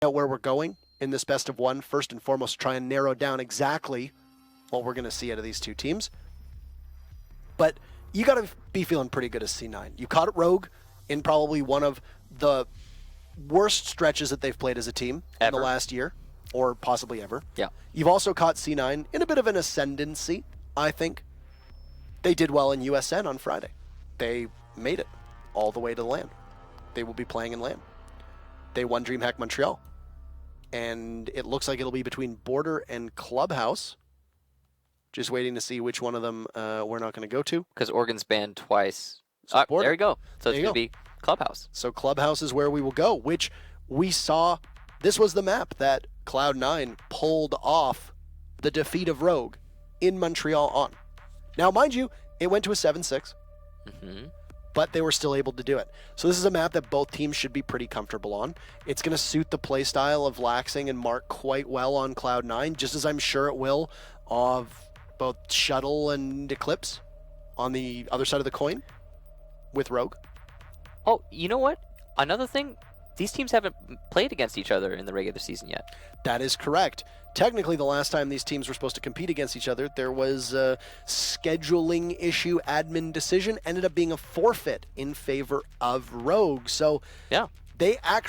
out where we're going in this best of one, first and foremost, try and narrow down exactly what we're going to see out of these two teams. But you got to be feeling pretty good as C9. You caught Rogue in probably one of the worst stretches that they've played as a team in the last year, or possibly ever. Yeah. You've also caught C9 in a bit of an ascendancy, I think. They did well in USN on Friday. They made it all the way to the LAN. They will be playing in LAN. They won DreamHack Montreal. And it looks like it'll be between Border and Clubhouse. Just waiting to see which one of them we're not going to go to. Because Oregon's banned twice. So there you go. So it's going to be Clubhouse. So Clubhouse is where we will go, which we saw. This was the map that Cloud9 pulled off the defeat of Rogue in Montreal on. Now, mind you, it went to a 7-6, but they were still able to do it. So this is a map that both teams should be pretty comfortable on. It's going to suit the playstyle of Laxing and Mark quite well on Cloud9, just as I'm sure it will of both Shuttle and Eclipse on the other side of the coin with Rogue. Oh, you know what? Another thing, these teams haven't played against each other in the regular season yet. That is correct. Technically, the last time these teams were supposed to compete against each other, there was a scheduling issue, admin decision, ended up being a forfeit in favor of Rogue. So yeah,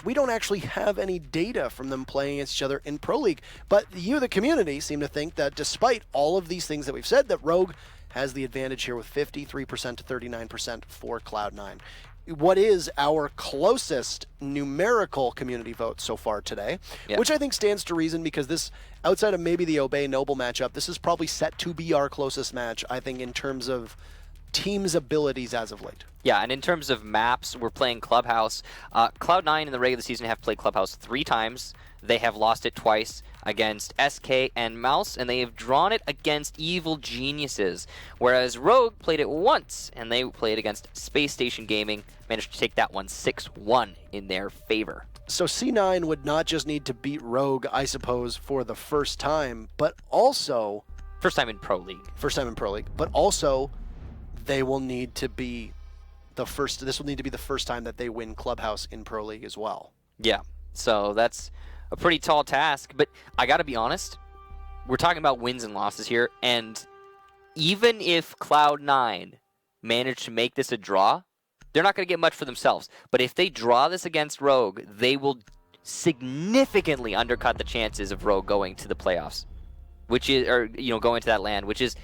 we don't actually have any data from them playing against each other in Pro League. But you, the community, seem to think that despite all of these things that we've said, that Rogue has the advantage here with 53% to 39% for Cloud9. What is our closest numerical community vote so far today, which I think stands to reason because this, outside of maybe the Obey Noble matchup, this is probably set to be our closest match, I think, in terms of teams' abilities as of late. Yeah, and in terms of maps, we're playing Clubhouse. Cloud9 in the regular season have played Clubhouse 3 times. They have lost it twice against SK and Mouse, and they have drawn it against Evil Geniuses. Whereas Rogue played it once, and they played against Space Station Gaming, managed to take that one 6-1 in their favor. So C9 would not just need to beat Rogue, I suppose, for the first time, but also... First time in Pro League. First time in Pro League. But also, they will need to be the first... This will need to be the first time that they win Clubhouse in Pro League as well. Yeah, so that's a pretty tall task, but I gotta be honest, we're talking about wins and losses here, and even if Cloud9 managed to make this a draw, they're not going to get much for themselves. But if they draw this against Rogue, they will significantly undercut the chances of Rogue going to the playoffs, which is, or going to that LAN, which is,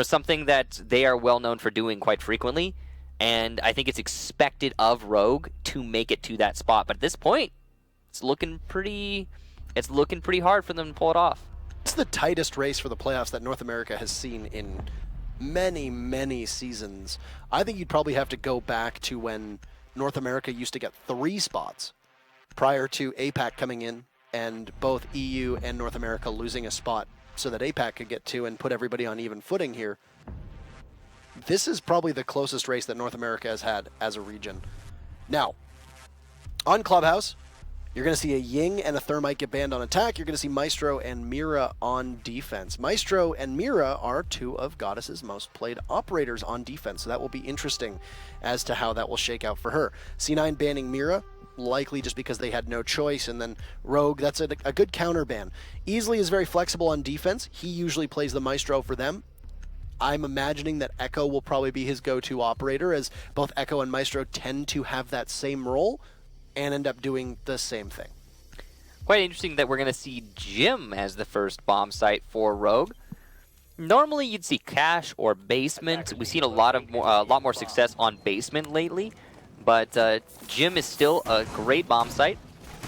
something that they are well known for doing quite frequently. And I think it's expected of Rogue to make it to that spot. But at this point, it's looking pretty hard for them to pull it off. It's the tightest race for the playoffs that North America has seen in many, many seasons. I think you'd probably have to go back to when North America used to get 3 spots prior to APAC coming in and both EU and North America losing a spot so that APAC could get 2 and put everybody on even footing here. This is probably the closest race that North America has had as a region. Now, on Clubhouse, you're going to see a Ying and a Thermite get banned on attack. You're going to see Maestro and Mira on defense. Maestro and Mira are 2 of Goddess's most played operators on defense, so that will be interesting as to how that will shake out for her. C9 banning Mira, likely just because they had no choice, and then Rogue, that's a good counter ban. Easley is very flexible on defense. He usually plays the Maestro for them. I'm imagining that Echo will probably be his go-to operator, as both Echo and Maestro tend to have that same role and end up doing the same thing. Quite interesting that we're going to see Gym as the first bomb site for Rogue. Normally you'd see Cache or Basement. We've seen a lot more success on Basement lately, but Gym is still a great bomb site.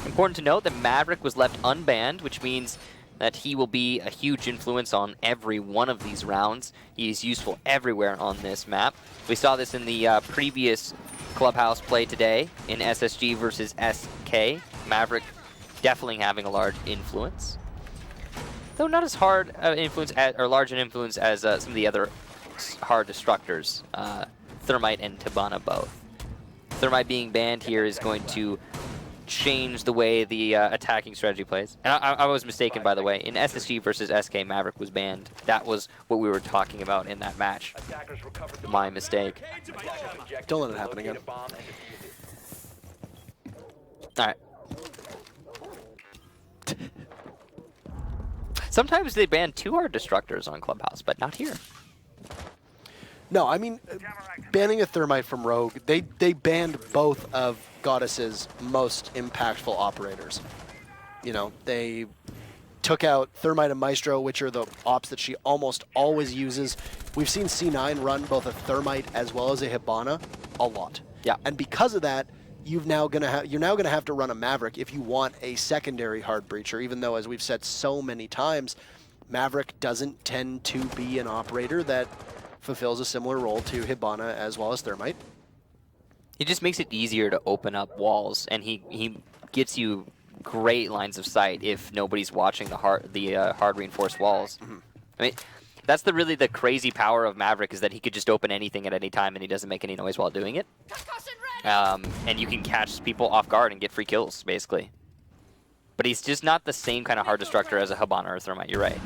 Important to note that Maverick was left unbanned, which means that he will be a huge influence on every one of these rounds. He's useful everywhere on this map. We saw this in the previous Clubhouse play today in SSG versus SK. Maverick definitely having a large influence, though not as hard influence or large an influence as some of the other hard destructors, Thermite and Tabana both. Thermite being banned here is going to change the way the attacking strategy plays. And I was mistaken, by the way. In SSG versus SK, Maverick was banned. That was what we were talking about in that match. My mistake. Don't let it happen again. Alright. Sometimes they ban 2 hard destructors on Clubhouse, but not here. No, I mean, banning a Thermite from Rogue, they banned both of Goddess's most impactful operators. You know, they took out Thermite and Maestro, which are the ops that she almost always uses. We've seen C9 run both a Thermite as well as a Hibana a lot. Yeah. And because of that, you're now gonna have to run a Maverick if you want a secondary hard breacher, even though, as we've said so many times, Maverick doesn't tend to be an operator that fulfills a similar role to Hibana as well as Thermite. He just makes it easier to open up walls, and he gets you great lines of sight if nobody's watching the hard reinforced walls. Mm-hmm. I mean, that's really the crazy power of Maverick, is that he could just open anything at any time and he doesn't make any noise while doing it. And you can catch people off guard and get free kills, basically. But he's just not the same kind of hard destructor as a Hibana or a Thermite, you're right.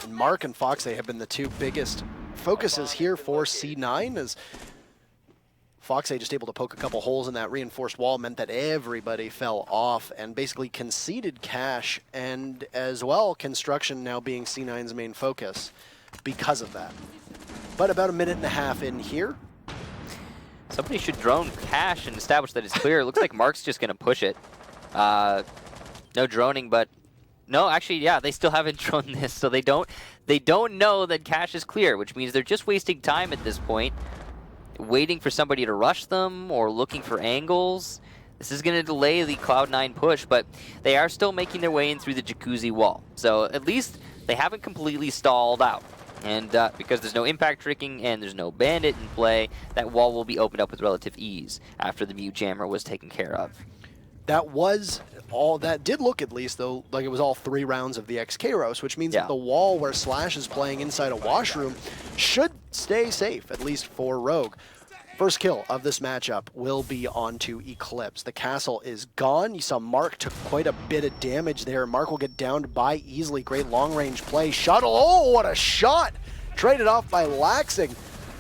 And Mark and Foxay have been the two biggest focuses here for C9, as Foxay just able to poke a couple holes in that reinforced wall meant that everybody fell off and basically conceded cash, and as well construction now being C9's main focus because of that. But about a minute and a half in here. Somebody should drone cash and establish that it's clear. It looks like Mark's just going to push it. No droning, but no, actually, yeah, they still haven't droned this, so they don't know that cache is clear, which means they're just wasting time at this point, waiting for somebody to rush them or looking for angles. This is going to delay the Cloud9 push, but they are still making their way in through the Jacuzzi wall. So at least they haven't completely stalled out. And because there's no impact tricking and there's no bandit in play, that wall will be opened up with relative ease after the Mute Jammer was taken care of. That did look, at least, though, like it was all 3 rounds of the XK roast, which means that the wall where Slash is playing inside a washroom should stay safe, at least for Rogue. First kill of this matchup will be onto Eclipse. The castle is gone. You saw Mark took quite a bit of damage there. Mark will get downed by easily. Great long-range play. Shuttle, oh, what a shot! Traded off by Laxing.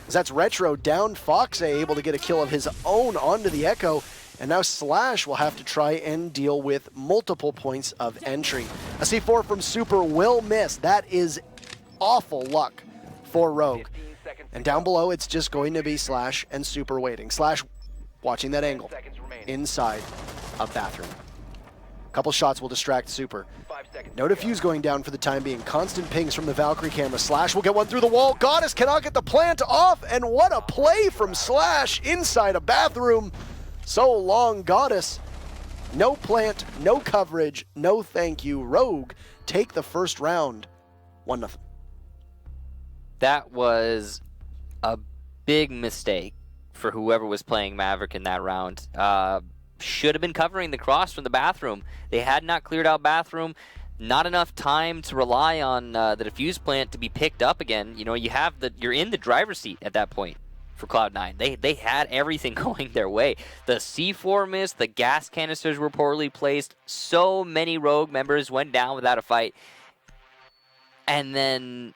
That's Retro down. Foxay able to get a kill of his own onto the Echo. And now Slash will have to try and deal with multiple points of entry. A C4 from Super will miss. That is awful luck for Rogue. And down below, it's just going to be Slash and Super waiting. Slash watching that angle inside a bathroom. Couple shots will distract Super. No defuse going down for the time being. Constant pings from the Valkyrie camera. Slash will get one through the wall. Goddess cannot get the plant off. And what a play from Slash inside a bathroom. So long, Goddess. No plant, no coverage, no thank you. Rogue take the first round. 1-0. That was a big mistake for whoever was playing Maverick in that round. Should have been covering the cross from the bathroom. They had not cleared out bathroom. Not enough time to rely on the defuse plant to be picked up again. You know, you're in the driver's seat at that point for Cloud9. They had everything going their way. The C4 missed, the gas canisters were poorly placed. So many Rogue members went down without a fight. And then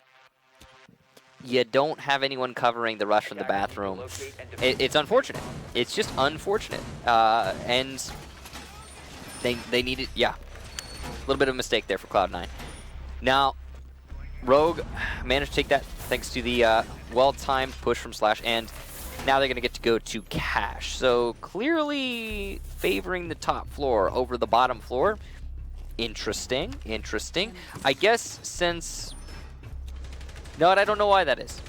you don't have anyone covering the rush from the bathroom. It's unfortunate. It's just unfortunate. And they needed, a little bit of a mistake there for Cloud9. Now, Rogue managed to take that thanks to the well-timed push from Slash, and now they're going to get to go to Cash. So clearly favoring the top floor over the bottom floor. Interesting. I guess since... No, I don't know why that is.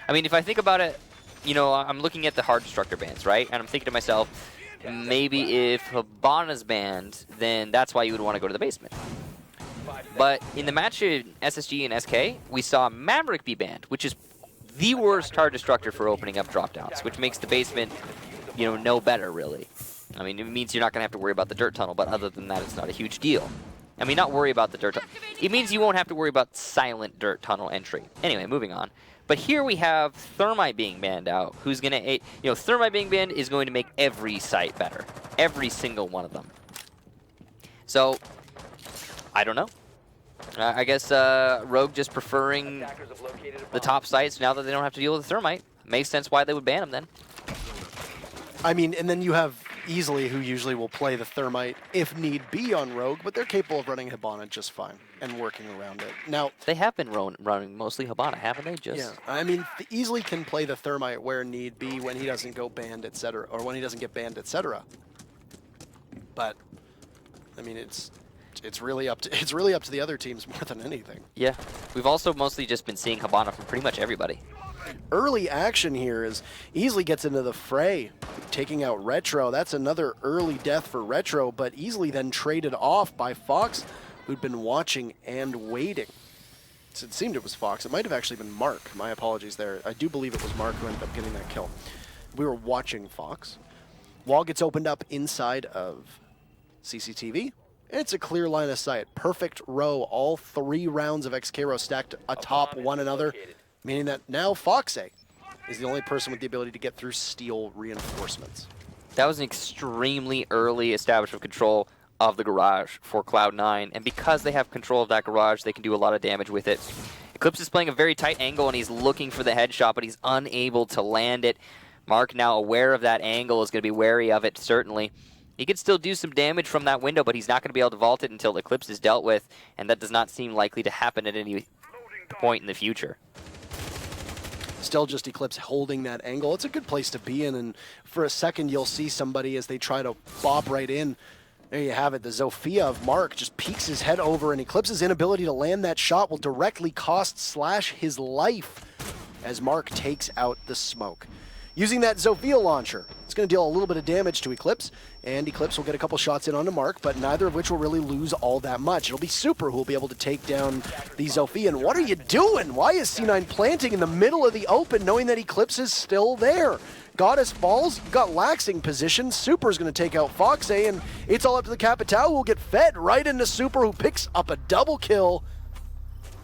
I mean, if I think about it, you know, I'm looking at the hard destructor bans, right? And I'm thinking to myself, maybe if Hibana's banned, then that's why you would want to go to the basement. But in the match in SSG and SK, we saw Maverick be banned, which is the worst hard destructor for opening up dropdowns, which makes the basement, you know, no better, really. I mean, it means you're not going to have to worry about the dirt tunnel, but other than that, it's not a huge deal. I mean, not worry about the dirt tunnel. It means you won't have to worry about silent dirt tunnel entry. Anyway, moving on. But here we have Thermite being banned out, who's going to, you know, Thermite being banned is going to make every site better. Every single one of them. So, I don't know. I guess Rogue just preferring the top sites now that they don't have to deal with the Thermite. Makes sense why they would ban them then. I mean, and then you have Easily, who usually will play the Thermite if need be on Rogue, but they're capable of running Hibana just fine and working around it. Now, They have been running mostly Hibana, haven't they? Just yeah, I mean, Easily can play the Thermite where need be when he doesn't go banned, etc., or when he doesn't get banned, etc. But I mean, it's really up to the other teams more than anything. Yeah. We've also mostly just been seeing Hibana from pretty much everybody. Early action here is Easily gets into the fray, taking out Retro. That's another early death for Retro, but Easily then traded off by Fox, who'd been watching and waiting. So it seemed it was Fox. It might have actually been Mark. My apologies there. I do believe it was Mark who ended up getting that kill. We were watching Fox. Wall gets opened up inside of CCTV. It's a clear line of sight. Perfect row. All 3 rounds of XK stacked atop one another, meaning that now Foxay is the only person with the ability to get through steel reinforcements. That was an extremely early establishment of control of the garage for Cloud9, and because they have control of that garage, they can do a lot of damage with it. Eclipse is playing a very tight angle, and he's looking for the headshot, but he's unable to land it. Mark, now aware of that angle, is going to be wary of it, certainly. He could still do some damage from that window, but he's not going to be able to vault it until Eclipse is dealt with, and that does not seem likely to happen at any point in the future. Still just Eclipse holding that angle. It's a good place to be in, and for a second you'll see somebody as they try to bob right in. There you have it. The Zofia of Mark just peeks his head over, and Eclipse's inability to land that shot will directly cost Slash his life as Mark takes out the smoke. Using that Zofia launcher, it's going to deal a little bit of damage to Eclipse, and Eclipse will get a couple shots in onto Mark, but neither of which will really lose all that much. It'll be Super who will be able to take down the Zofia. And what are you doing? Why is C9 planting in the middle of the open knowing that Eclipse is still there? Goddess falls, got laxing position. Super's going to take out Foxay, and it's all up to the Capitao, who will get fed right into Super, who picks up a double kill.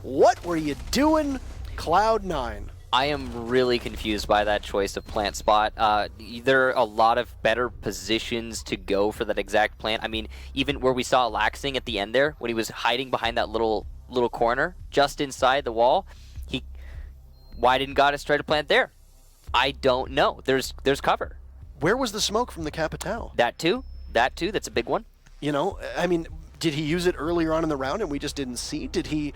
What were you doing, Cloud9? I am really confused by that choice of plant spot. There are a lot of better positions to go for that exact plant. I mean, even where we saw Laxing at the end there, when he was hiding behind that little corner just inside the wall, why didn't Goddess try to plant there? I don't know. There's cover. Where was the smoke from the Capitao? That too. That's a big one. You know, I mean, did he use it earlier on in the round and we just didn't see? Did he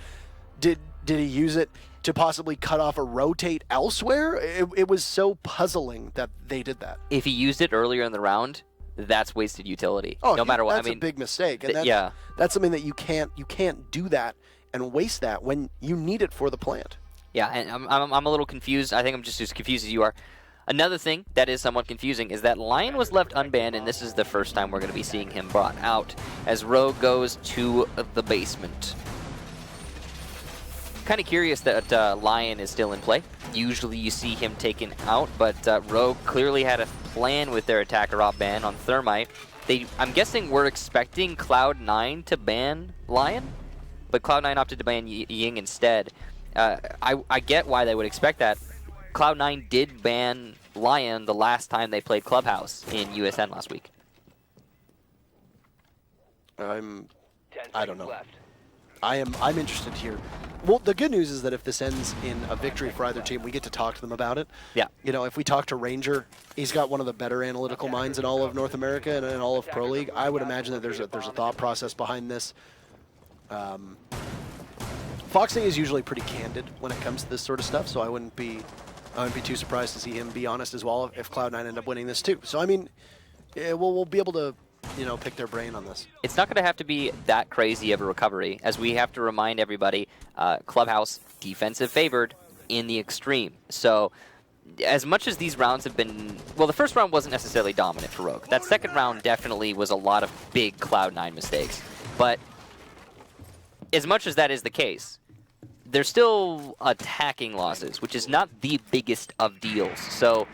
use it to possibly cut off a rotate elsewhere? It was so puzzling that they did that. If he used it earlier in the round, that's wasted utility. Oh, no matter what. That's I mean, a big mistake. And yeah, that's something that you can't do that and waste that when you need it for the plant. Yeah, and I'm a little confused. I think I'm just as confused as you are. Another thing that is somewhat confusing is that Lion was left unbanned, and this is the first time we're going to be seeing him brought out as Rogue goes to the basement. Kind of curious that Lion is still in play. Usually you see him taken out, but Rogue clearly had a plan with their attacker op ban on Thermite. I'm guessing we're expecting Cloud9 to ban Lion, but Cloud9 opted to ban Ying instead. I get why they would expect that. Cloud9 did ban Lion the last time they played Clubhouse in USN last week. I don't know. I'm interested here. Well, the good news is that if this ends in a victory for either team, we get to talk to them about it. Yeah. You know, if we talk to Ranger, he's got one of the better analytical minds in all of North America and in all of Pro League. I would imagine that there's a thought process behind this. Foxing is usually pretty candid when it comes to this sort of stuff, so I wouldn't be too surprised to see him be honest as well if Cloud9 end up winning this too. So I mean, we'll be able to, you know, pick their brain on this. It's not going to have to be that crazy of a recovery, as we have to remind everybody, Clubhouse defensive favored in the extreme. So as much as these rounds have been, well, the first round wasn't necessarily dominant for Rogue. That second round definitely was a lot of big Cloud9 mistakes. But as much as that is the case, they're still attacking losses, which is not the biggest of deals. So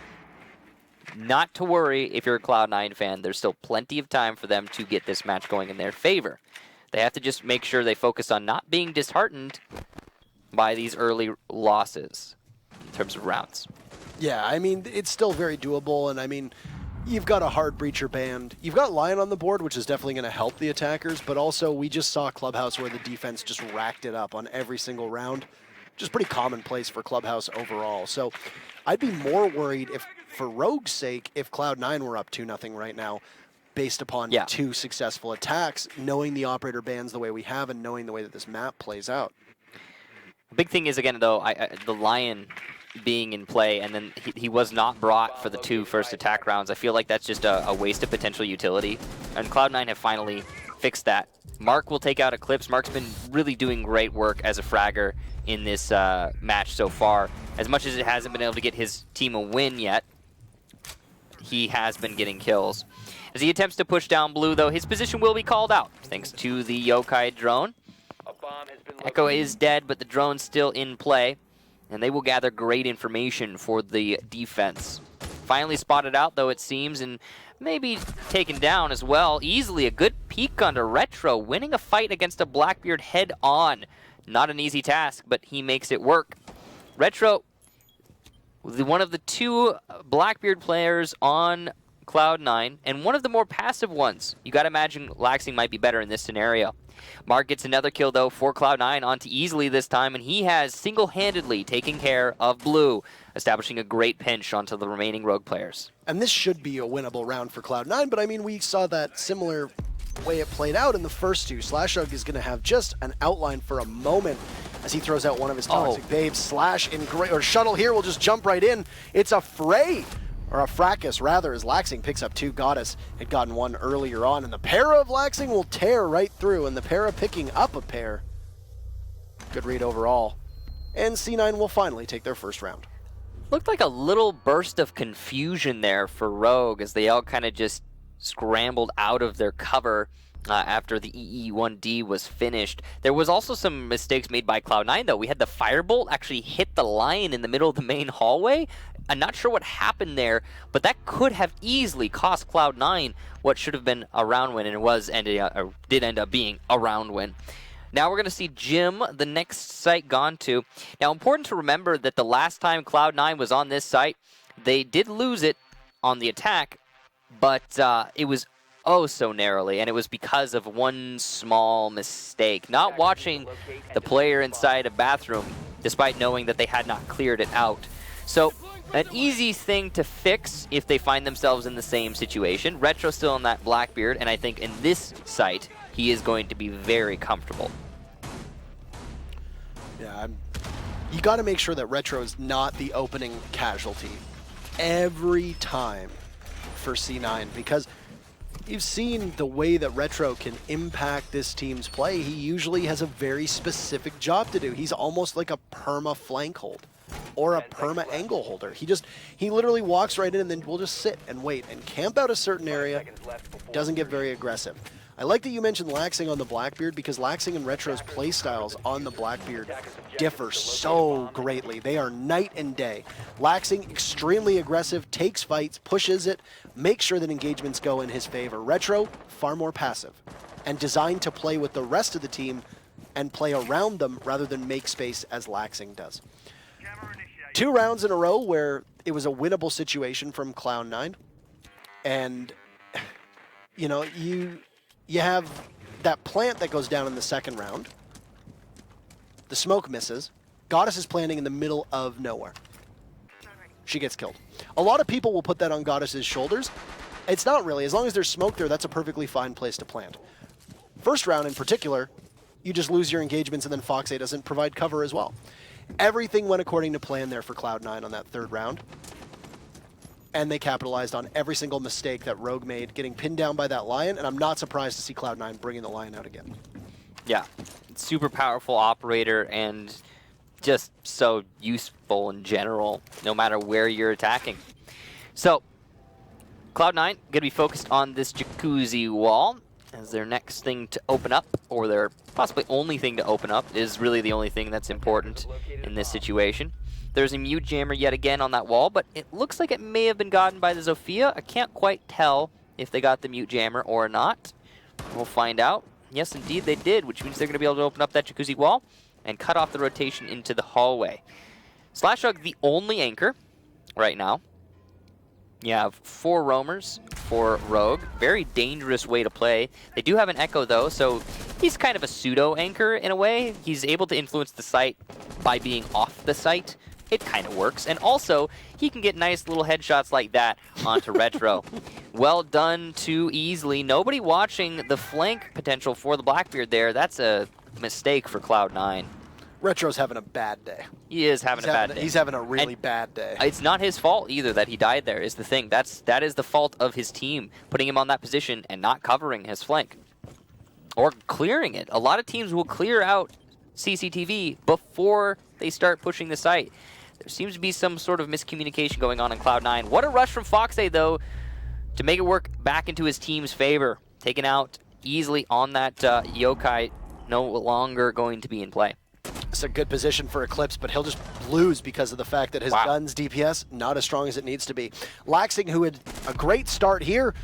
not to worry if you're a Cloud9 fan. There's still plenty of time for them to get this match going in their favor. They have to just make sure they focus on not being disheartened by these early losses in terms of rounds. Yeah, I mean, it's still very doable, and I mean, you've got a hard breacher band. You've got Lion on the board, which is definitely going to help the attackers, but also we just saw Clubhouse where the defense just racked it up on every single round. Just pretty commonplace for Clubhouse overall. So I'd be more worried if, for Rogue's sake, if Cloud9 were up 2-0 right now. based upon two successful attacks, knowing the operator bans the way we have and knowing the way that this map plays out. The big thing is, again, though, the Lion being in play, and then he was not brought for the 2 first attack rounds. I feel like that's just a waste of potential utility, and Cloud9 have finally fixed that. Mark will take out Eclipse. Mark's been really doing great work as a fragger in this match so far. As much as it hasn't been able to get his team a win yet, he has been getting kills. As he attempts to push down blue, though, his position will be called out, thanks to the Yokai drone. Echo is dead, but the drone's still in play, and they will gather great information for the defense. Finally spotted out, though, it seems, and maybe taken down as well. Easily a good peek onto Retro, winning a fight against a Blackbeard head-on. Not an easy task, but he makes it work. Retro, one of the 2 Blackbeard players on Cloud9, and one of the more passive ones. You gotta imagine Laxing might be better in this scenario. Mark gets another kill, though, for Cloud9 onto Easily this time, and he has single-handedly taken care of blue, establishing a great pinch onto the remaining Rogue players. And this should be a winnable round for Cloud9, but I mean, we saw that similar way it played out in the first 2. Slashug is going to have just an outline for a moment as he throws out one of his toxic babes. Slash in great, or Shuttle here will just jump right in. It's a fray. Or a fracas, rather, as Laxing picks up 2. Goddess had gotten 1 earlier on, and the para of Laxing will tear right through, and the para picking up a pair. Good read overall. And C9 will finally take their first round. Looked like a little burst of confusion there for Rogue, as they all kind of just scrambled out of their cover after the EE1D was finished. There was also some mistakes made by Cloud9, though. We had the Firebolt actually hit the Lion in the middle of the main hallway. I'm not sure what happened there, but that could have easily cost Cloud9 what should have been a round win, and it was did end up being a round win. Now we're going to see Jim, the next site gone to. Now, important to remember that the last time Cloud9 was on this site, they did lose it on the attack, but it was oh so narrowly, and it was because of one small mistake. Not watching the player inside a bathroom, despite knowing that they had not cleared it out. So, an easy thing to fix if they find themselves in the same situation. Retro still in that Blackbeard, and I think in this site, he is going to be very comfortable. Yeah, you got to make sure that Retro is not the opening casualty every time for C9, because you've seen the way that Retro can impact this team's play. He usually has a very specific job to do. He's almost like a perma flank hold or a perma angle holder. He literally walks right in and then will just sit and wait and camp out a certain area. Doesn't get very aggressive. I like that you mentioned Laxing on the Blackbeard, because Laxing and Retro's playstyles on the Blackbeard differ so greatly. They are night and day. Laxing, extremely aggressive, takes fights, pushes it, makes sure that engagements go in his favor. Retro, far more passive and designed to play with the rest of the team and play around them rather than make space as Laxing does. 2 rounds in a row where it was a winnable situation from Cloud9. And, you know, you have that plant that goes down in the second round. The smoke misses. Goddess is planting in the middle of nowhere. She gets killed. A lot of people will put that on Goddess's shoulders. It's not really. As long as there's smoke there, that's a perfectly fine place to plant. First round in particular, you just lose your engagements, and then Fox A doesn't provide cover as well. Everything went according to plan there for Cloud9 on that third round. And they capitalized on every single mistake that Rogue made, getting pinned down by that Lion, and I'm not surprised to see Cloud9 bringing the Lion out again. Yeah, super powerful operator and just so useful in general, no matter where you're attacking. So, Cloud9 going to be focused on this jacuzzi wall as their next thing to open up, or their possibly only thing to open up, is really the only thing that's important in this situation. There's a mute jammer yet again on that wall, but it looks like it may have been gotten by the Zofia. I can't quite tell if they got the mute jammer or not. We'll find out. Yes, indeed they did, which means they're going to be able to open up that jacuzzi wall and cut off the rotation into the hallway. Slashug, the only anchor right now. You have 4 roamers for Rogue. Very dangerous way to play. They do have an Echo, though, so he's kind of a pseudo-anchor in a way. He's able to influence the site by being off the site, it kind of works. And also, he can get nice little headshots like that onto Retro. Well done to Easily. Nobody watching the flank potential for the Blackbeard there. That's a mistake for Cloud9. Retro's having a bad day. He is having a bad day. He's having a really bad day. It's not his fault either that he died there, is the thing. That is the fault of his team, putting him on that position and not covering his flank. Or clearing it. A lot of teams will clear out CCTV before they start pushing the site. There seems to be some sort of miscommunication going on in Cloud9. What a rush from Foxay, though, to make it work back into his team's favor. Taken out easily on that Yokai, no longer going to be in play. It's a good position for Eclipse, but he'll just lose because of the fact that his gun's DPS not as strong as it needs to be. Laxing, who had a great start here,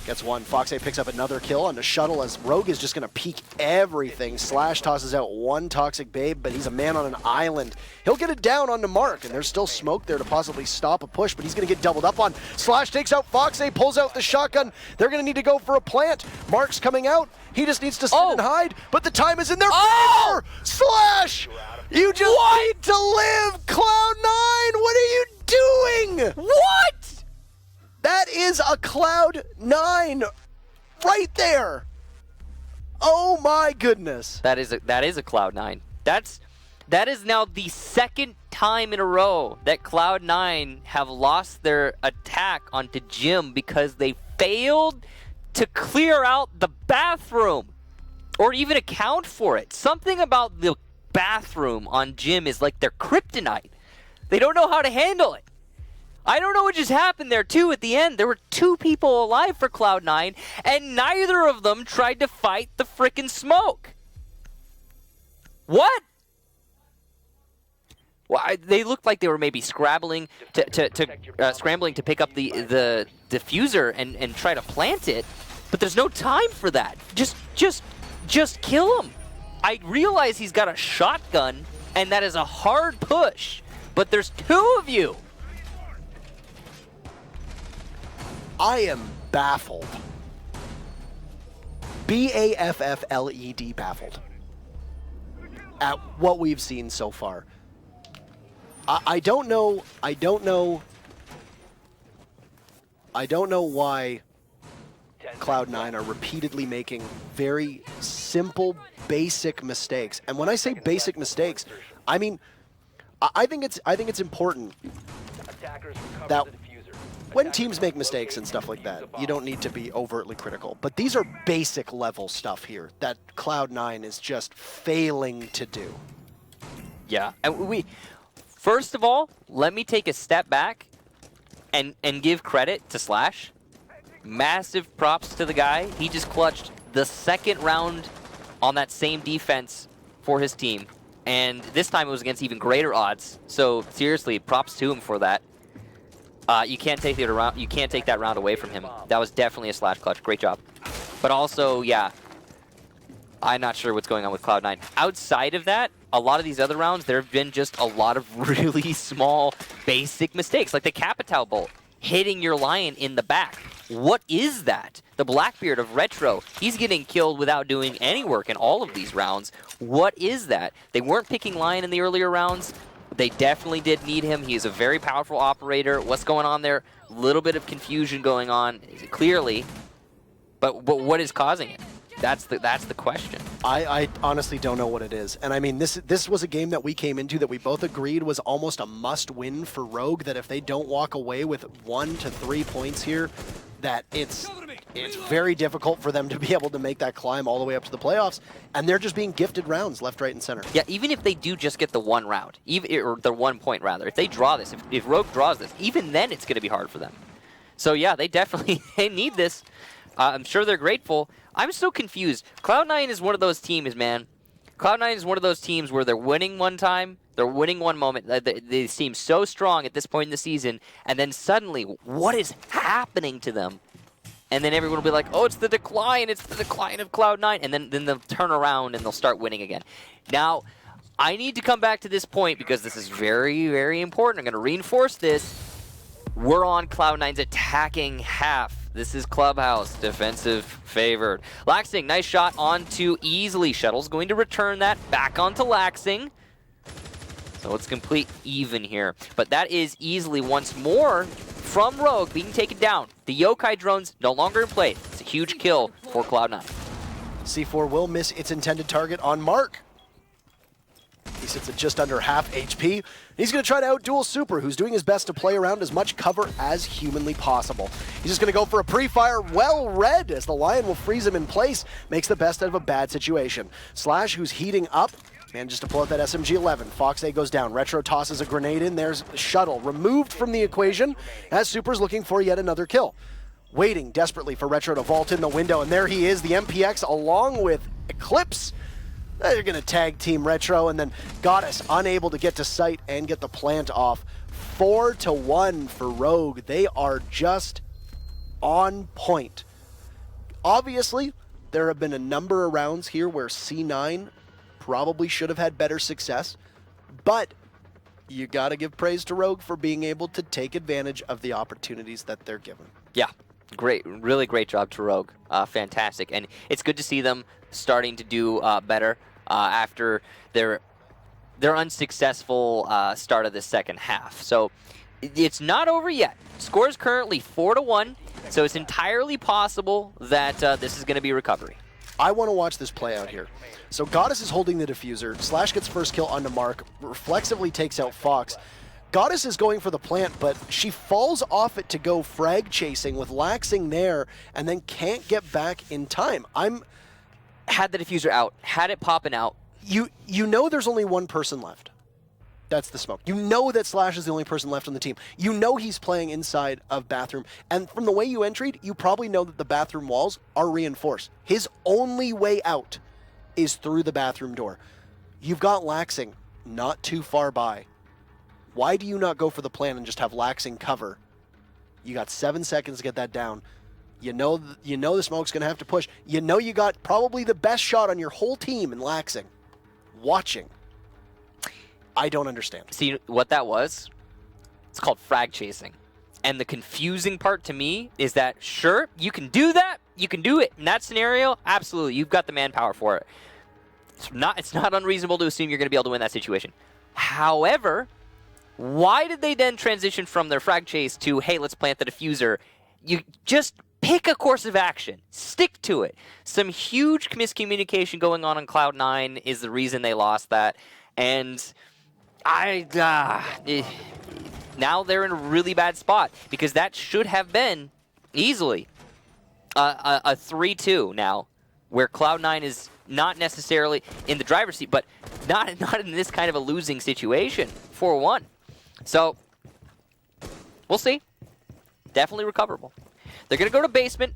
gets one. Foxay picks up another kill on the shuttle as Rogue is just going to peek everything. Slash tosses out one Toxic Babe, but he's a man on an island. He'll get it down onto Mark, and there's still smoke there to possibly stop a push, but he's going to get doubled up on. Slash takes out Foxay, pulls out the shotgun. They're going to need to go for a plant. Mark's coming out. He just needs to sit and hide, but the time is in their favor! Slash! You just need to live, Cloud9! What are you doing? What? That is a Cloud9 right there. Oh my goodness. That is a Cloud9. That is now the second time in a row that Cloud9 have lost their attack onto Jim because they failed to clear out the bathroom or even account for it. Something about the bathroom on Jim is like their kryptonite. They don't know how to handle it. I don't know what just happened there, too, at the end. There were two people alive for Cloud9, and neither of them tried to fight the frickin' smoke. What? Well, they looked like they were maybe scrambling to pick up the diffuser and try to plant it, but there's no time for that. Just kill him. I realize he's got a shotgun, and that is a hard push, but there's two of you. I am baffled. B-A-F-F-L-E-D, baffled. At what we've seen so far. I don't know why Cloud9 are repeatedly making very simple, basic mistakes. And when I say basic mistakes, I mean I think it's important that when teams make mistakes and stuff like that, you don't need to be overtly critical. But these are basic level stuff here that Cloud9 is just failing to do. Yeah, and first of all, let me take a step back and give credit to Slash. Massive props to the guy. He just clutched the second round on that same defense for his team. And this time it was against even greater odds. So seriously, props to him for that. You can't take that round away from him. That was definitely a Slash clutch. Great job. But also, yeah, I'm not sure what's going on with Cloud9. Outside of that, a lot of these other rounds, there have been just a lot of really small, basic mistakes, like the Capitao bolt, hitting your Lion in the back. What is that? The Blackbeard of Retro, he's getting killed without doing any work in all of these rounds. What is that? They weren't picking Lion in the earlier rounds. They definitely did need him. He is a very powerful operator. What's going on there? A little bit of confusion going on, clearly. But what is causing it? That's the question. I honestly don't know what it is. And I mean, this was a game that we came into that we both agreed was almost a must-win for Rogue, that if they don't walk away with 1 to 3 points here, that it's very difficult for them to be able to make that climb all the way up to the playoffs, and they're just being gifted rounds left, right, and center. Yeah, even if they do just get the one round, or the 1 point rather, if they draw this, if Rogue draws this, even then it's going to be hard for them. So yeah, they definitely they need this. I'm sure they're grateful. I'm so confused. Cloud9 is one of those teams, man. Cloud9 is one of those teams where they're winning one time, they're winning one moment. They seem so strong at this point in the season, and then suddenly, what is happening to them? And then everyone will be like, oh, it's the decline of Cloud9, and then they'll turn around and they'll start winning again. Now, I need to come back to this point because this is very, very important. I'm going to reinforce this. We're on Cloud9's attacking half. This is Clubhouse, defensive favored. Laxing, nice shot onto Easily. Shuttle's going to return that back onto Laxing. So it's complete even here. But that is easily once more from Rogue being taken down. The Yokai drones no longer in play. It's a huge kill for Cloud9. C4 will miss its intended target on Mark. He sits at just under half HP. He's going to try to outduel Super, who's doing his best to play around as much cover as humanly possible. He's just going to go for a pre-fire, well read, as the Lion will freeze him in place, makes the best out of a bad situation. Slash, who's heating up, manages to pull out that SMG-11. Fox A goes down. Retro tosses a grenade in. There's Shuttle removed from the equation as Super's looking for yet another kill. Waiting desperately for Retro to vault in the window, and there he is, the MPX along with Eclipse. They're going to tag team Retro, and then Goddess unable to get to site and get the plant off. 4-1 for Rogue. They are just on point. Obviously, there have been a number of rounds here where C9 probably should have had better success, but you got to give praise to Rogue for being able to take advantage of the opportunities that they're given. Yeah, great, really great job to Rogue. Fantastic, and it's good to see them starting to do better after their unsuccessful start of the second half. So it's not over yet. Score is currently 4-1, so it's entirely possible that this is going to be recovery. I want to watch this play out here. So Goddess is holding the diffuser. Slash gets first kill onto Mark, reflexively takes out Fox. Goddess is going for the plant, but she falls off it to go frag chasing with Laxing there, and then can't get back in time. Had the diffuser out, had it popping out. You know there's only one person left. That's the smoke. You know that Slash is the only person left on the team. You know he's playing inside of bathroom. And from the way you entered, you probably know that the bathroom walls are reinforced. His only way out is through the bathroom door. You've got Laxing not too far by. Why do you not go for the plan and just have Laxing cover? You got 7 seconds to get that down. You know the smoke's going to have to push. You know you got probably the best shot on your whole team in Laxing. Watching. I don't understand. See what that was? It's called frag chasing. And the confusing part to me is that, sure, you can do that. You can do it in that scenario. Absolutely. You've got the manpower for it. It's not unreasonable to assume you're going to be able to win that situation. However, why did they then transition from their frag chase to, hey, let's plant the diffuser? You just pick a course of action. Stick to it. Some huge miscommunication going on Cloud9 is the reason they lost that. And now they're in a really bad spot because that should have been easily a 3-2 now, where Cloud9 is not necessarily in the driver's seat, but not in this kind of a losing situation. 4-1. So we'll see. Definitely recoverable. They're going to go to basement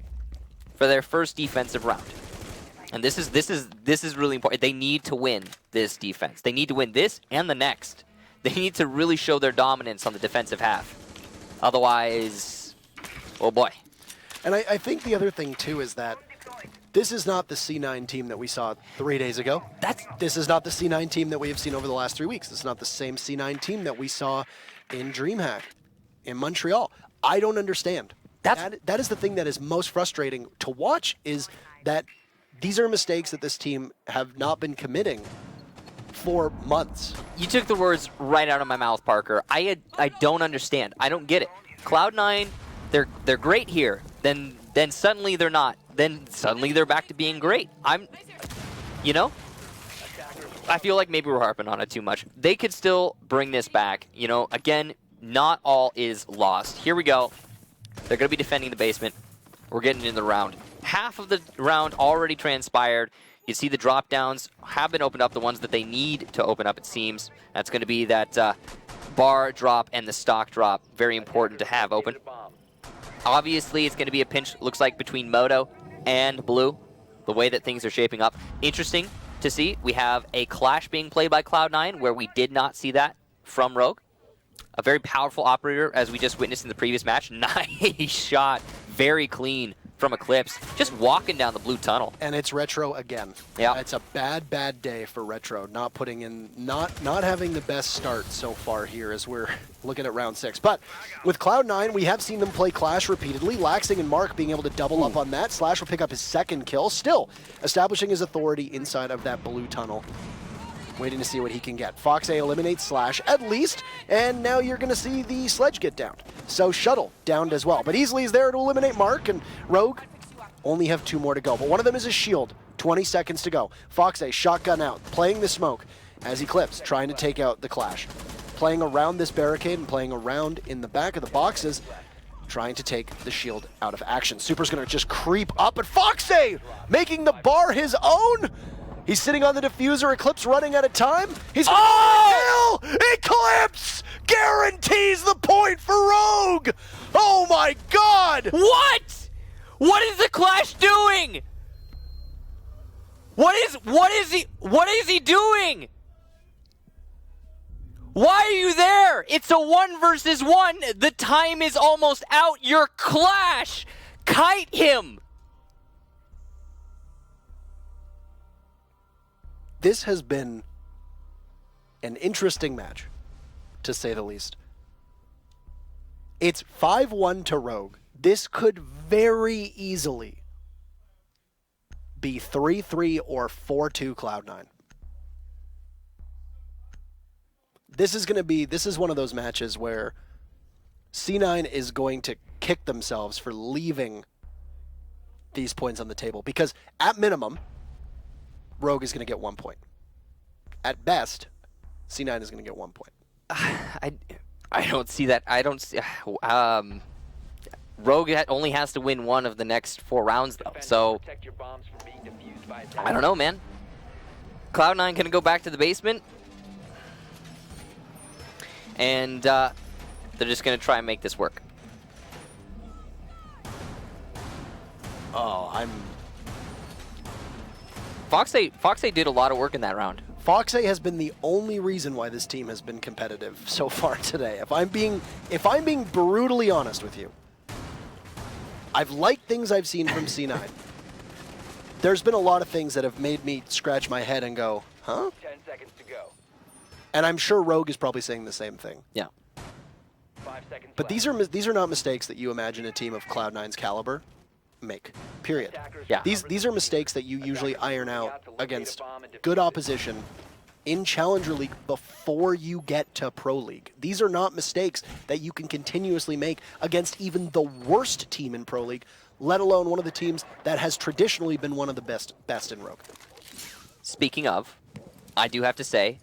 for their first defensive round. And this is really important. They need to win this defense. They need to win this and the next. They need to really show their dominance on the defensive half. Otherwise, oh boy. And I think the other thing too is that this is not the C9 team that we saw 3 days ago. This is not the C9 team that we have seen over the last 3 weeks. This is not the same C9 team that we saw in DreamHack, in Montreal. I don't understand. That is the thing that is most frustrating to watch, is that these are mistakes that this team have not been committing for months. You took the words right out of my mouth, Parker. I don't understand. I don't get it. Cloud9, they're great here. Then suddenly they're not. Then suddenly they're back to being great. I feel like maybe we're harping on it too much. They could still bring this back. Again, not all is lost. Here we go. They're going to be defending the basement. We're getting into the round. Half of the round already transpired. You see the drop downs have been opened up, the ones that they need to open up, it seems. That's going to be that bar drop and the stock drop. Very important to have open. Obviously, it's going to be a pinch, looks like, between Moto and Blue, the way that things are shaping up. Interesting to see. We have a clash being played by Cloud9, where we did not see that from Rogue. A very powerful operator, as we just witnessed in the previous match. Nice shot. Very clean from Eclipse. Just walking down the blue tunnel. And it's Retro again. Yeah. It's a bad day for Retro. Not having the best start so far here as we're looking at round 6. But with Cloud9, we have seen them play Clash repeatedly. Laxing and Mark being able to double up on that. Slash will pick up his second kill, still establishing his authority inside of that blue tunnel. waiting to see what he can get. Fox A eliminates Slash at least, and now you're going to see the Sledge get downed. So Shuttle downed as well, but Easily is there to eliminate Mark, and Rogue only have 2 more to go. But one of them is a shield. 20 seconds to go. Fox A shotgun out, playing the smoke as Eclipse trying to take out the Clash. Playing around this barricade and playing around in the back of the boxes, trying to take the shield out of action. Super's gonna just creep up, but Fox A making the bar his own. He's sitting on the diffuser. Eclipse running out of time. He's gonna kill. Eclipse guarantees the point for Rogue. Oh my God! What? What is the Clash doing? What is he doing? Why are you there? It's a 1 versus 1. The time is almost out. Your Clash. Kite him. This has been an interesting match, to say the least. It's 5-1 to Rogue. This could very easily be 3-3 or 4-2 Cloud9. This is one of those matches where C9 is going to kick themselves for leaving these points on the table, because at minimum, Rogue is going to get 1 point. At best, C9 is going to get 1 point. I don't see that. I don't see. Rogue only has to win 1 of the next 4 rounds, though. So I don't know, man. Cloud9 gonna go back to the basement, and they're just gonna try and make this work. Oh, Fox A did a lot of work in that round. Fox A has been the only reason why this team has been competitive so far today. If I'm being brutally honest with you, I've liked things I've seen from C9. There's been a lot of things that have made me scratch my head and go, huh? 10 seconds to go. And I'm sure Rogue is probably saying the same thing. Yeah. 5 seconds But left. these are not mistakes that you imagine a team of Cloud9's caliber make. Period. Yeah. These are mistakes that you usually iron out against good opposition in Challenger League before you get to Pro League. These are not mistakes that you can continuously make against even the worst team in Pro League, let alone one of the teams that has traditionally been one of the best in Rogue. Speaking of, I do have to say,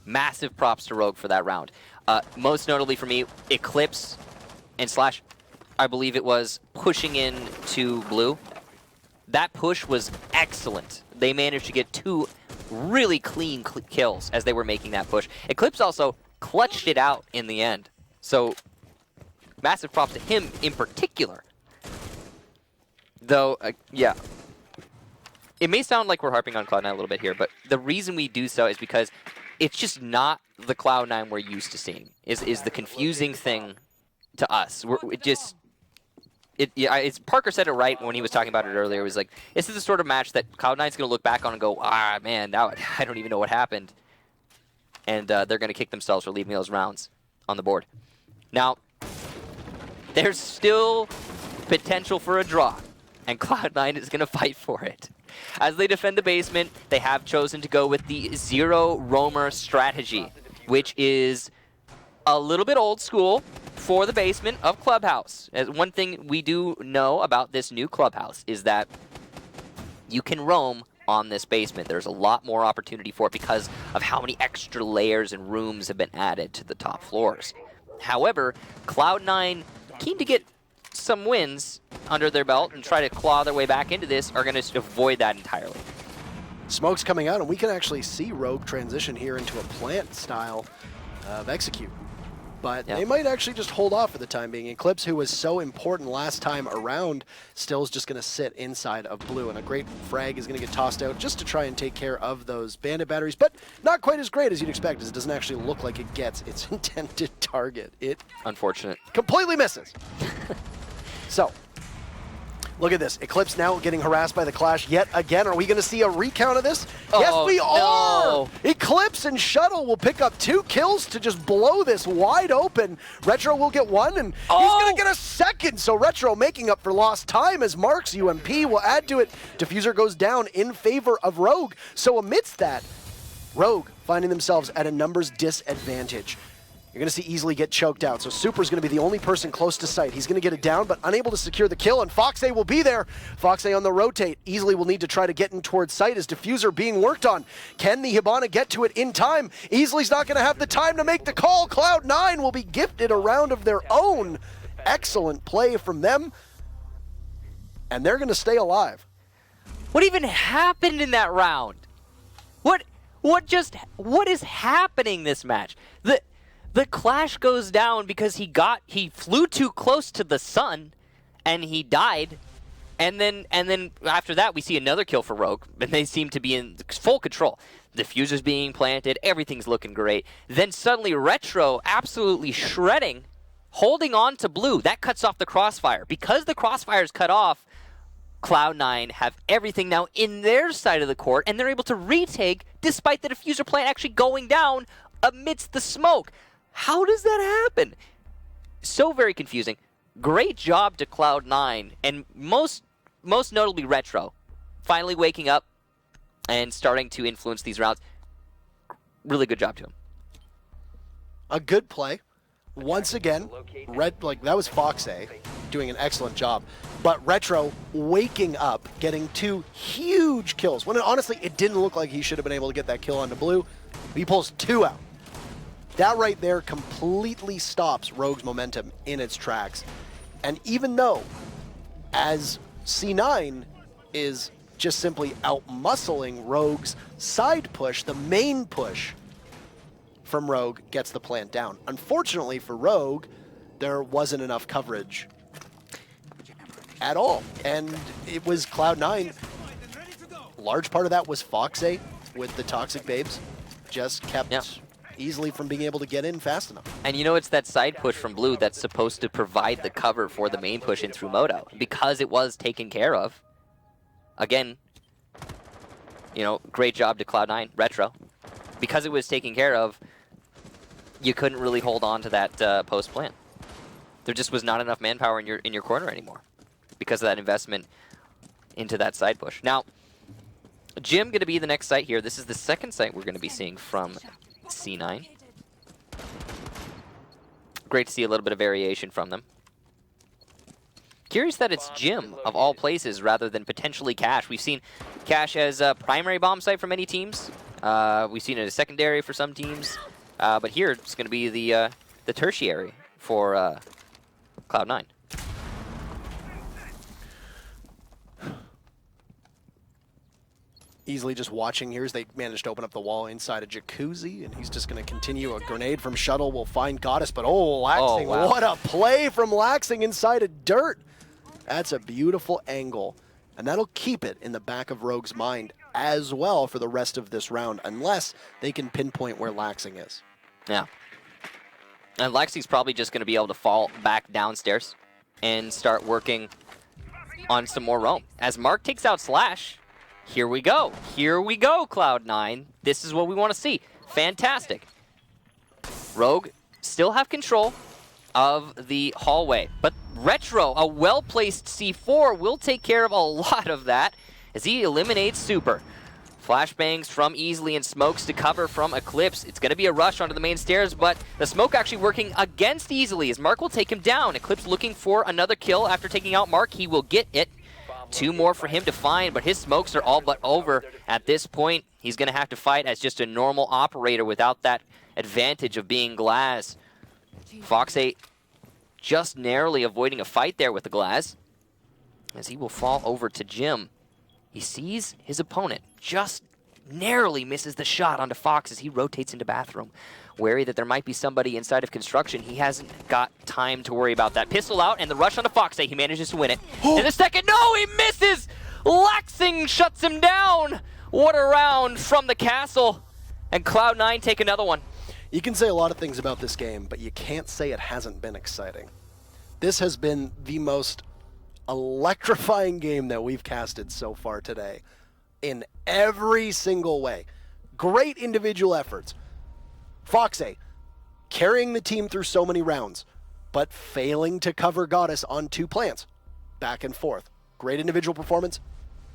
massive props to Rogue for that round. Most notably for me, Eclipse and Slash, I believe it was, pushing in to blue. That push was excellent. They managed to get 2 really clean kills as they were making that push. Eclipse also clutched it out in the end. So, massive props to him in particular. Though, yeah. It may sound like we're harping on Cloud9 a little bit here, but the reason we do so is because it's just not the Cloud9 we're used to seeing, is the confusing thing to us. It's Parker said it right when he was talking about it earlier. It was like, this is the sort of match that Cloud9's going to look back on and go, man, now I don't even know what happened. And they're going to kick themselves for leaving those rounds on the board. Now, there's still potential for a draw, and Cloud9 is going to fight for it. As they defend the basement, they have chosen to go with the zero roamer strategy, which is a little bit old school for the basement of Clubhouse. As one thing we do know about this new Clubhouse is that you can roam on this basement. There's a lot more opportunity for it because of how many extra layers and rooms have been added to the top floors. However, Cloud9, keen to get some wins under their belt and try to claw their way back into this, are going to avoid that entirely. Smoke's coming out, and we can actually see Rogue transition here into a plant style of execute. But they might actually just hold off for the time being. Eclipse, who was so important last time around, still is just going to sit inside of blue, and a great frag is going to get tossed out just to try and take care of those bandit batteries, but not quite as great as you'd expect, as it doesn't actually look like it gets its intended target. It Unfortunate. completely misses. So, look at this. Eclipse now getting harassed by the Clash yet again. Are we going to see a recount of this? Yes, we are! Eclipse and Shuttle will pick up 2 kills to just blow this wide open. Retro will get 1, and he's going to get a second. So Retro making up for lost time as Mark's UMP will add to it. Diffuser goes down in favor of Rogue. So amidst that, Rogue finding themselves at a numbers disadvantage. You're going to see Easily get choked out, so Super's going to be the only person close to sight. He's going to get it down, but unable to secure the kill, and Foxay will be there. Foxay on the rotate. Easily will need to try to get in towards sight as Diffuser being worked on. Can the Hibana get to it in time? Easily's not going to have the time to make the call. Cloud9 will be gifted a round of their own. Excellent play from them, and they're going to stay alive. What even happened in that round? What is happening this match? The Clash goes down because he flew too close to the sun and he died. And then after that we see another kill for Rogue, and they seem to be in full control. The Diffuser's being planted, everything's looking great. Then suddenly Retro absolutely shredding, holding on to blue. That cuts off the crossfire. Because the crossfire is cut off, Cloud9 have everything now in their side of the court, and they're able to retake despite the Diffuser plant actually going down amidst the smoke. How does that happen? So very confusing. Great job to Cloud9, and most notably Retro, finally waking up and starting to influence these rounds. Really good job to him. A good play. Once again, that was Foxay doing an excellent job. But Retro waking up, getting 2 huge kills. When honestly, it didn't look like he should have been able to get that kill onto blue. He pulls 2 out. That right there completely stops Rogue's momentum in its tracks. And even though, as C9 is just simply out-muscling Rogue's side push, the main push from Rogue gets the plant down. Unfortunately for Rogue, there wasn't enough coverage at all. And it was Cloud9. Large part of that was Foxay with the Toxic Babes. Just kept Easily from being able to get in fast enough. And you know, it's that side push from blue that's supposed to provide the cover for the main push in through Moto. Because it was taken care of. Again, you know, great job to Cloud9, Retro. Because it was taken care of, you couldn't really hold on to that post plant. There just was not enough manpower in your corner anymore because of that investment into that side push. Now, Jim going to be the next site here. This is the second site we're going to be seeing from C9. Great to see a little bit of variation from them. Curious that it's Jim, of all places, rather than potentially Cash. We've seen Cash as a primary bomb site for many teams. We've seen it as secondary for some teams. But here, it's going to be the tertiary for Cloud9. Easily just watching here as they managed to open up the wall inside a jacuzzi, and he's just going to continue. A grenade from Shuttle will find Goddess, but Laxing, wow. What a play from Laxing inside of dirt. That's a beautiful angle, and that'll keep it in the back of Rogue's mind as well for the rest of this round, unless they can pinpoint where Laxing is. Yeah. And Laxing's probably just going to be able to fall back downstairs and start working on some more roam. As Mark takes out Slash, here we go. Here we go, Cloud9. This is what we want to see. Fantastic. Rogue still have control of the hallway, but Retro, a well-placed C4, will take care of a lot of that as he eliminates Super. Flashbangs from Easily and smokes to cover from Eclipse. It's going to be a rush onto the main stairs, but the smoke actually working against Easily as Mark will take him down. Eclipse looking for another kill after taking out Mark. He will get it. 2 more for him to find, but his smokes are all but over at this point. He's going to have to fight as just a normal operator without that advantage of being Glass. Foxay just narrowly avoiding a fight there with the Glass as he will fall over to Jim. He sees his opponent, just narrowly misses the shot onto Fox as he rotates into bathroom. Wary that there might be somebody inside of construction. He hasn't got time to worry about that. Pistol out and the rush onto Foxay. He manages to win it. In the second, no, he misses! Laxing shuts him down! What a round from the castle. And Cloud9 take another one. You can say a lot of things about this game, but you can't say it hasn't been exciting. This has been the most electrifying game that we've casted so far today in every single way. Great individual efforts. Foxay carrying the team through so many rounds, but failing to cover Goddess on 2 plants. Back and forth. Great individual performance.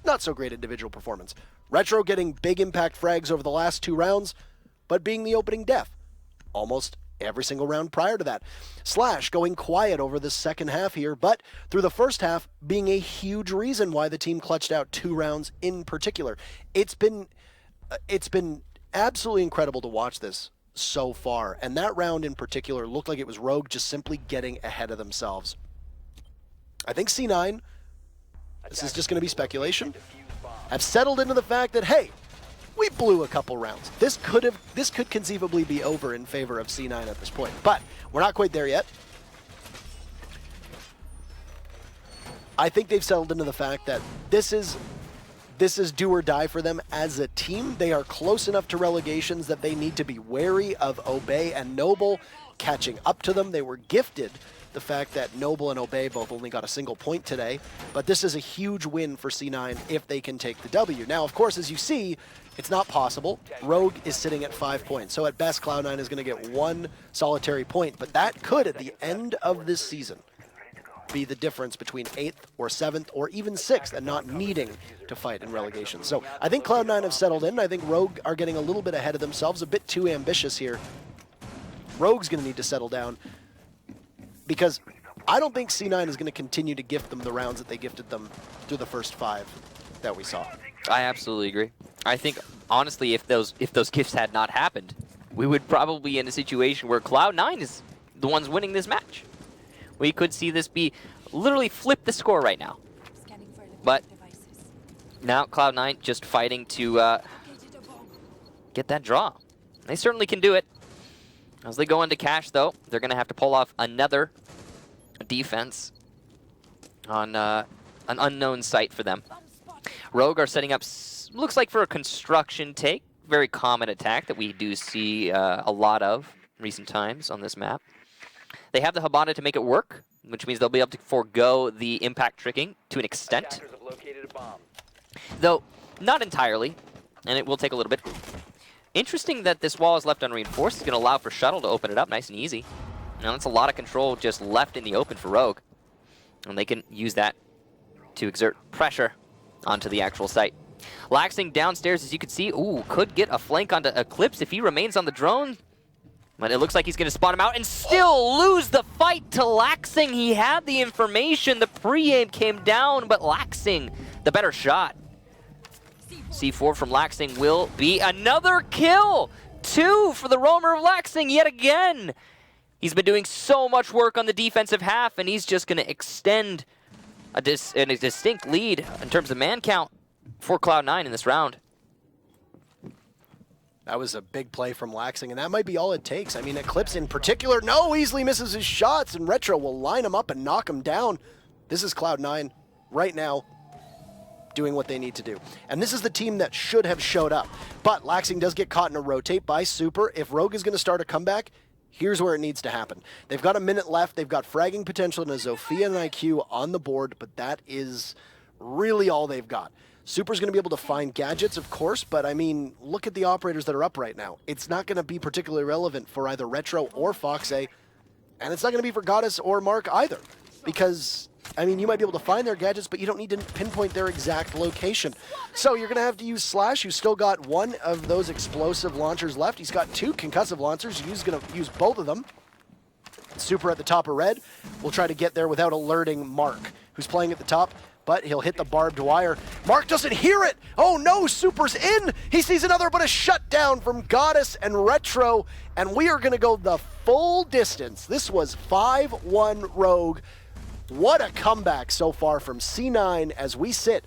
not so great individual performance. Retro getting big impact frags over the last 2 rounds, but being the opening def almost every single round prior to that. Slash going quiet over the second half here, but through the first half being a huge reason why the team clutched out 2 rounds in particular. It's been absolutely incredible to watch this so far, and that round in particular looked like it was Rogue just simply getting ahead of themselves. I think C9, this is just going to be speculation, have settled into the fact that, hey, we blew a couple rounds. This could conceivably be over in favor of C9 at this point, but we're not quite there yet. I think they've settled into the fact that this is do or die for them as a team. They are close enough to relegations that they need to be wary of Obey and Noble catching up to them. They were gifted the fact that Noble and Obey both only got a single point today, but this is a huge win for C9 if they can take the W. Now, of course, as you see, it's not possible. Rogue is sitting at 5 points, so at best, Cloud9 is going to get 1 solitary point, but that could, at the end of this season, be the difference between 8th or 7th or even 6th and not needing to fight in relegation. So I think Cloud9 have settled in. I think Rogue are getting a little bit ahead of themselves, a bit too ambitious here. Rogue's going to need to settle down because I don't think C9 is going to continue to gift them the rounds that they gifted them through the first 5 that we saw. I absolutely agree. I think, honestly, if those gifts had not happened, we would probably be in a situation where Cloud9 is the ones winning this match. We could see this be literally flip the score right now. But now Cloud9 just fighting to get that draw. They certainly can do it. As they go into cash, though, they're going to have to pull off another defense on an unknown site for them. Rogue are setting up, looks like for a construction take. Very common attack that we do see a lot of in recent times on this map. They have the Habana to make it work, which means they'll be able to forego the impact tricking to an extent. Though, not entirely, and it will take a little bit. Interesting that this wall is left unreinforced. It's going to allow for Shuttle to open it up nice and easy. Now, that's a lot of control just left in the open for Rogue. And they can use that to exert pressure onto the actual site. Laxing downstairs, as you can see, could get a flank onto Eclipse if he remains on the drone. But it looks like he's going to spot him out and still lose the fight to Laxing. He had the information. The pre-aim came down, but Laxing, the better shot. C4 from Laxing will be another kill. 2 for the roamer of Laxing yet again. He's been doing so much work on the defensive half, and he's just going to extend a distinct lead in terms of man count for Cloud9 in this round. That was a big play from Laxing, and that might be all it takes. I mean, Eclipse in particular, easily misses his shots, and Retro will line him up and knock him down. This is Cloud9 right now doing what they need to do. And this is the team that should have showed up. But Laxing does get caught in a rotate by Super. If Rogue is going to start a comeback, here's where it needs to happen. They've got a minute left. They've got fragging potential and a Zofia and an IQ on the board, but that is really all they've got. Super's going to be able to find gadgets, of course, but I mean, look at the operators that are up right now. It's not going to be particularly relevant for either Retro or Foxay, and it's not going to be for Goddess or Mark either, because, I mean, you might be able to find their gadgets, but you don't need to pinpoint their exact location. So you're going to have to use Slash, who's still got 1 of those explosive launchers left. He's got 2 concussive launchers. He's going to use both of them. Super at the top of red will try to get there without alerting Mark, who's playing at the top, but he'll hit the barbed wire. Mark doesn't hear it. Oh no, Super's in. He sees another, but a shutdown from Goddess and Retro, and we are going to go the full distance. This was 5-1 Rogue. What a comeback so far from C9 as we sit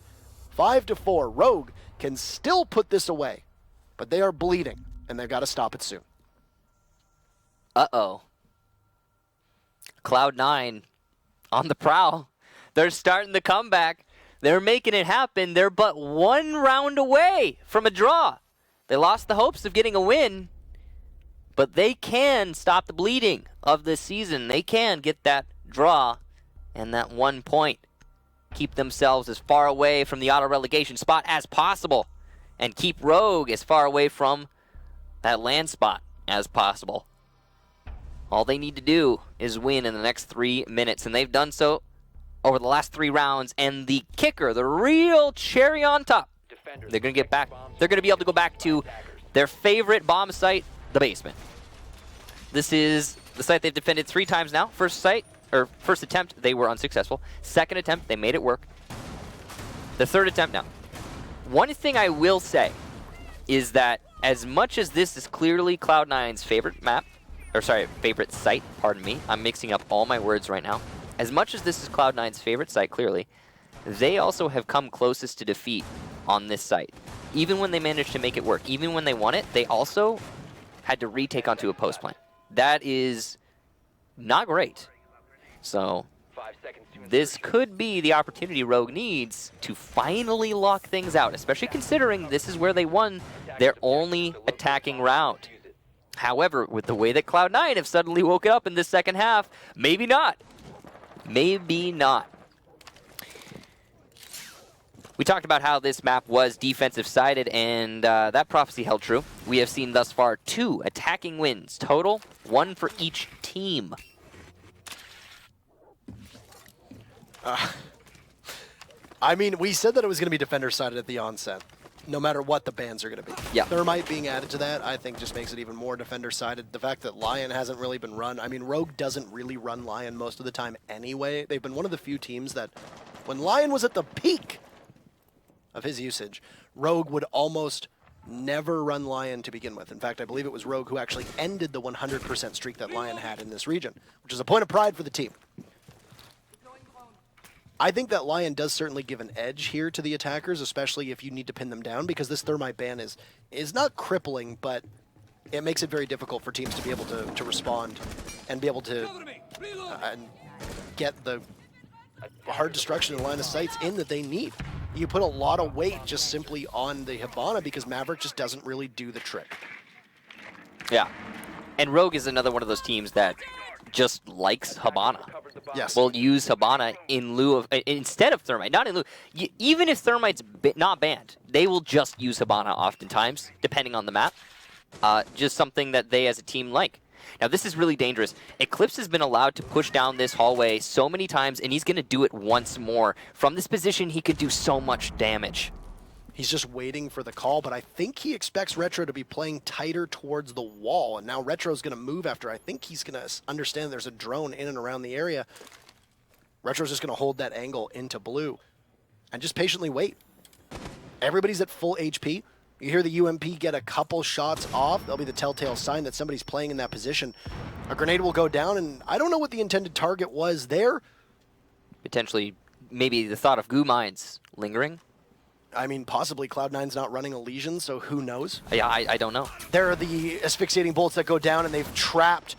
5-4. Rogue can still put this away, but they are bleeding, and they've got to stop it soon. Uh-oh. Cloud9 on the prowl. They're starting the comeback. They're making it happen. They're but 1 round away from a draw. They lost the hopes of getting a win, but they can stop the bleeding of this season. They can get that draw and that 1 point. Keep themselves as far away from the auto-relegation spot as possible and keep Rogue as far away from that land spot as possible. All they need to do is win in the next 3 minutes, and they've done so over the last 3 rounds, and the kicker, the real cherry on top, they're going to get back. They're going to be able to go back to their favorite bomb site, the basement. This is the site they've defended 3 times now. First attempt, they were unsuccessful. Second attempt, they made it work. The third attempt now. One thing I will say is that as much as this is clearly Cloud9's favorite map, or sorry, favorite site, pardon me, I'm mixing up all my words right now. As much as this is Cloud9's favorite site, clearly, they also have come closest to defeat on this site. Even when they managed to make it work, even when they won it, they also had to retake onto a post plant. That is not great. So this could be the opportunity Rogue needs to finally lock things out, especially considering this is where they won their only attacking round. However, with the way that Cloud9 have suddenly woken up in this second half, maybe not. Maybe not. We talked about how this map was defensive-sided, and that prophecy held true. We have seen thus far 2 attacking wins total, 1 for each team. I mean, we said that it was going to be defender-sided at the onset, no matter what the bans are going to be. Yeah. Thermite being added to that, I think, just makes it even more defender-sided. The fact that Lion hasn't really been run. I mean, Rogue doesn't really run Lion most of the time anyway. They've been one of the few teams that, when Lion was at the peak of his usage, Rogue would almost never run Lion to begin with. In fact, I believe it was Rogue who actually ended the 100% streak that Lion had in this region, which is a point of pride for the team. I think that Lion does certainly give an edge here to the attackers, especially if you need to pin them down, because this Thermite ban is not crippling, but it makes it very difficult for teams to be able to respond and be able to get the hard destruction and line of sights in that they need. You put a lot of weight just simply on the Hibana because Maverick just doesn't really do the trick. Yeah. And Rogue is another one of those teams that just likes Hibana. Yes. Will use Hibana in lieu of, instead of Thermite, not in lieu. Even if Thermite's not banned, they will just use Hibana oftentimes, depending on the map. Just something that they as a team like. Now this is really dangerous. Eclipse has been allowed to push down this hallway so many times, and he's going to do it once more. From this position, he could do so much damage. He's just waiting for the call, but I think he expects Retro to be playing tighter towards the wall, and now Retro's going to move after. I think he's going to understand there's a drone in and around the area. Retro's just going to hold that angle into blue and just patiently wait. Everybody's at full HP. You hear the UMP get a couple shots off. That'll be the telltale sign that somebody's playing in that position. A grenade will go down, and I don't know what the intended target was there. Potentially, maybe the thought of goo mines lingering. I mean, possibly Cloud9's not running a Legion, so who knows? Yeah, I don't know. There are the asphyxiating bolts that go down, and they've trapped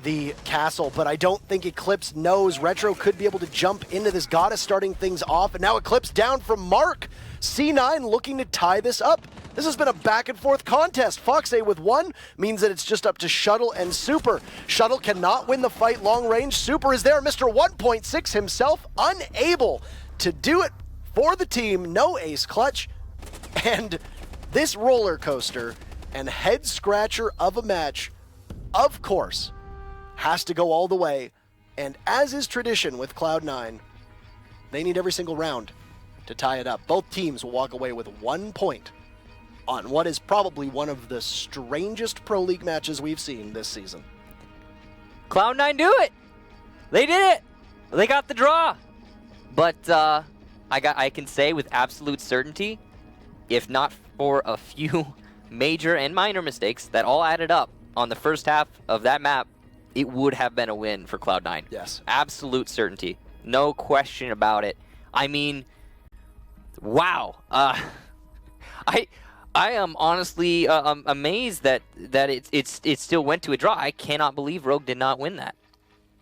the castle, but I don't think Eclipse knows. Retro could be able to jump into this Goddess, starting things off, and now Eclipse down from Mark. C9 looking to tie this up. This has been a back-and-forth contest. Fox A with 1 means that it's just up to Shuttle and Super. Shuttle cannot win the fight long range. Super is there. Mr. 1.6 himself unable to do it for the team. No ace clutch. And this roller coaster and head scratcher of a match, of course, has to go all the way. And as is tradition with Cloud9, they need every single round to tie it up. Both teams will walk away with 1 point on what is probably one of the strangest Pro League matches we've seen this season. Cloud9 do it! They did it! They got the draw! But I can say with absolute certainty, if not for a few major and minor mistakes that all added up on the first half of that map, it would have been a win for Cloud9. Yes. Absolute certainty. No question about it. I mean, wow. I am honestly amazed that it still went to a draw. I cannot believe Rogue did not win that.